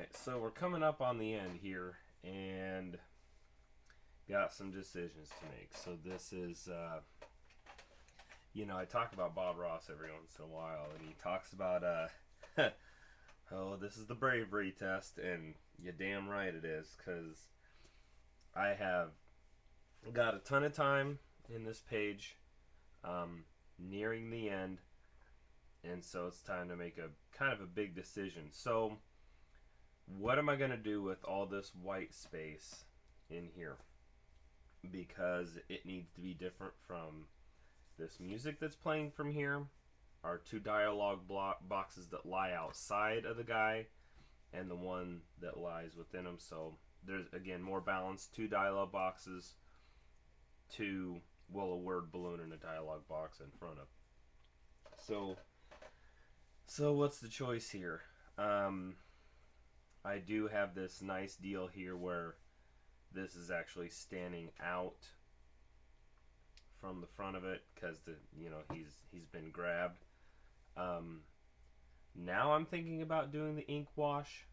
Alright, so we're coming up on the end here and got some decisions to make. So this is, I talk about Bob Ross every once in a while, and he talks about, oh, this is the Bravery Test, and you damn right it is, because I have got a ton of time in this page, nearing the end, and so it's time to make a kind of a big decision. So, what am I going to do with all this white space in here? Because it needs to be different from this music that's playing from here, our two dialogue boxes that lie outside of the guy, and the one that lies within him. So there's, again, more balance. Two dialogue boxes, a word balloon and a dialogue box in front of. So what's the choice here? I do have this nice deal here where this is actually standing out from the front of it because he's been grabbed. Now I'm thinking about doing the ink wash,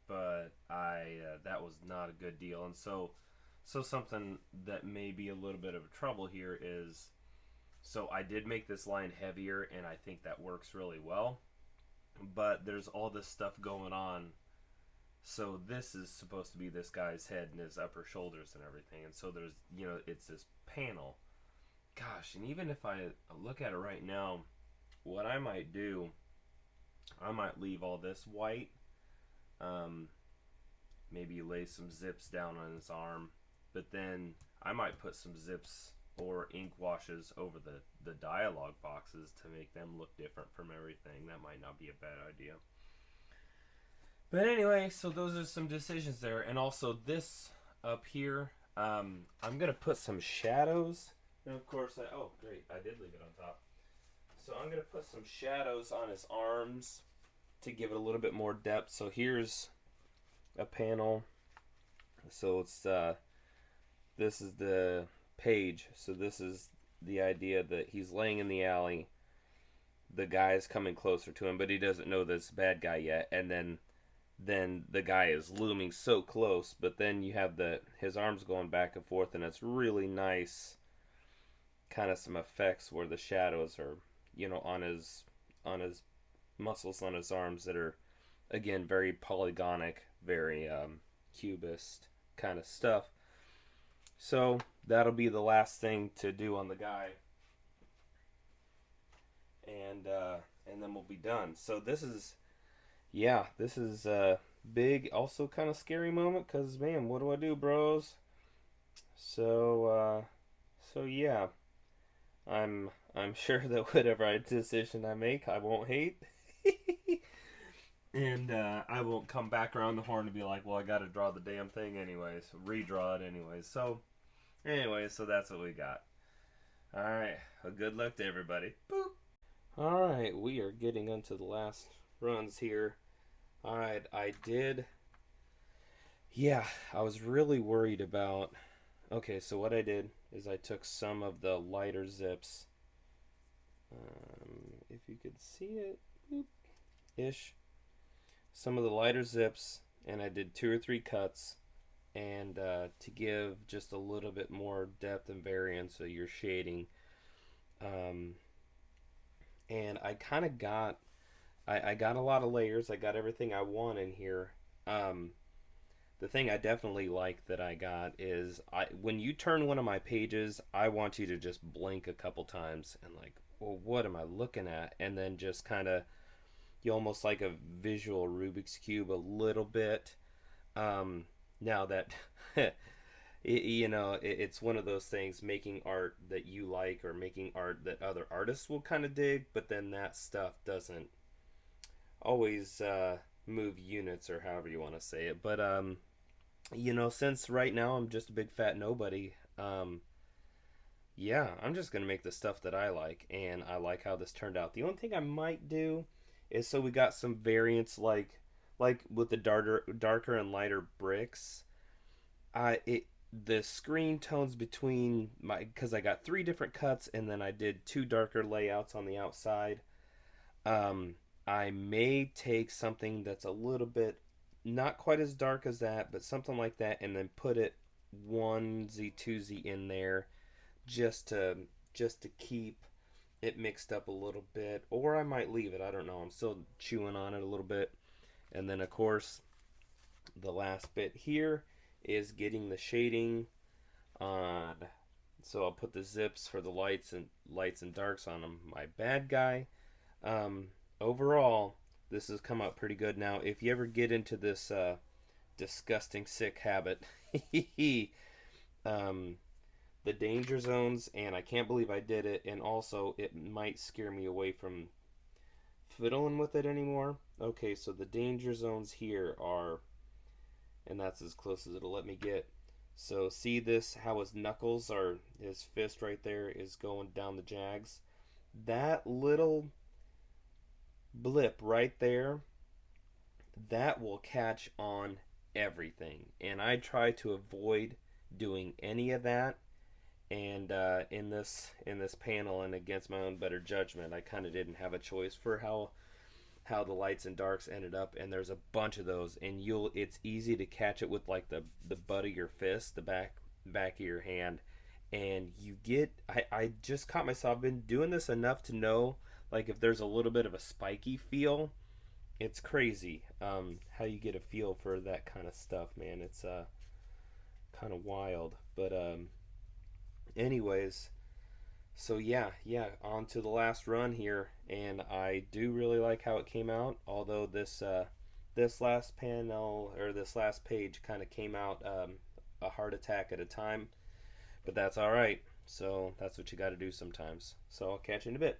but that was not a good deal, and so something that may be a little bit of trouble here is, so I did make this line heavier, and I think that works really well, but there's all this stuff going on. So this is supposed to be this guy's head and his upper shoulders and everything, and so there's, it's this panel. Gosh, and even if I look at it right now, what I might do, I might leave all this white, maybe lay some zips down on his arm, but then I might put some zips or ink washes over the dialogue boxes to make them look different from everything. That might not be a bad idea. But anyway, so those are some decisions there. And also this up here, I'm going to put some shadows. And of course, oh great, I did leave it on top. So I'm going to put some shadows on his arms to give it a little bit more depth. So here's a panel. So it's, this is the page. So this is the idea that he's laying in the alley. The guy's coming closer to him, but he doesn't know this bad guy yet. And then the guy is looming so close, but then you have his arms going back and forth, and it's really nice, kind of some effects where the shadows are, on his muscles on his arms that are, again, very polygonic, very cubist kind of stuff. So that'll be the last thing to do on the guy, and then we'll be done. So this is a big, also kind of scary moment, because, man, what do I do, bros? So yeah, I'm sure that whatever decision I make, I won't hate, and I won't come back around the horn and be like, well, I got to draw the damn thing anyways, redraw it anyways. So anyway, so that's what we got. All right, well, good luck to everybody. Boop. All right, we are getting into the last runs here. Alright, I was really worried about, okay, so what I did is I took some of the lighter zips, if you could see it, ish, some of the lighter zips, and I did 2 or 3 cuts, and to give just a little bit more depth and variance of your shading, and I kind of got, I got a lot of layers. I got everything I want in here. The thing I definitely like that I got is, when you turn one of my pages, I want you to just blink a couple times and like, well, what am I looking at? And then just kind of, you almost like a visual Rubik's Cube a little bit. Now that, it's one of those things, making art that you like or making art that other artists will kind of dig, but then that stuff doesn't always move units, or however you want to say it. But since right now I'm just a big fat nobody, I'm just gonna make the stuff that I like, and I like how this turned out. The only thing I might do is, so we got some variants, like with the darker and lighter bricks. The screen tones between because I got 3 different cuts, and then I did 2 darker layouts on the outside. I may take something that's a little bit not quite as dark as that, but something like that, and then put it onesie twosie in there just to keep it mixed up a little bit, or I might leave it. I don't know. I'm still chewing on it a little bit. And then of course the last bit here is getting the shading on. So I'll put the zips for the lights and darks on them. My bad guy. Um, Overall, this has come out pretty good. Now, if you ever get into this disgusting sick habit, um, the danger zones, and I can't believe I did it, and also it might scare me away from fiddling with it anymore. Okay, so the danger zones here are, and that's as close as it'll let me get. So see this, how his knuckles are, his fist right there is going down the jags. That little blip right there, that will catch on everything. And I try to avoid doing any of that. And in this panel, and against my own better judgment, I kind of didn't have a choice for how the lights and darks ended up. And there's a bunch of those, and it's easy to catch it with like the butt of your fist, the back of your hand, and you get. I just caught myself. I've been doing this enough to know, like, if there's a little bit of a spiky feel. It's crazy how you get a feel for that kind of stuff, man. It's kind of wild. But anyways, so yeah, on to the last run here, and I do really like how it came out. Although this last panel, or this last page, kind of came out a heart attack at a time, but that's all right. So that's what you got to do sometimes. So I'll catch you in a bit.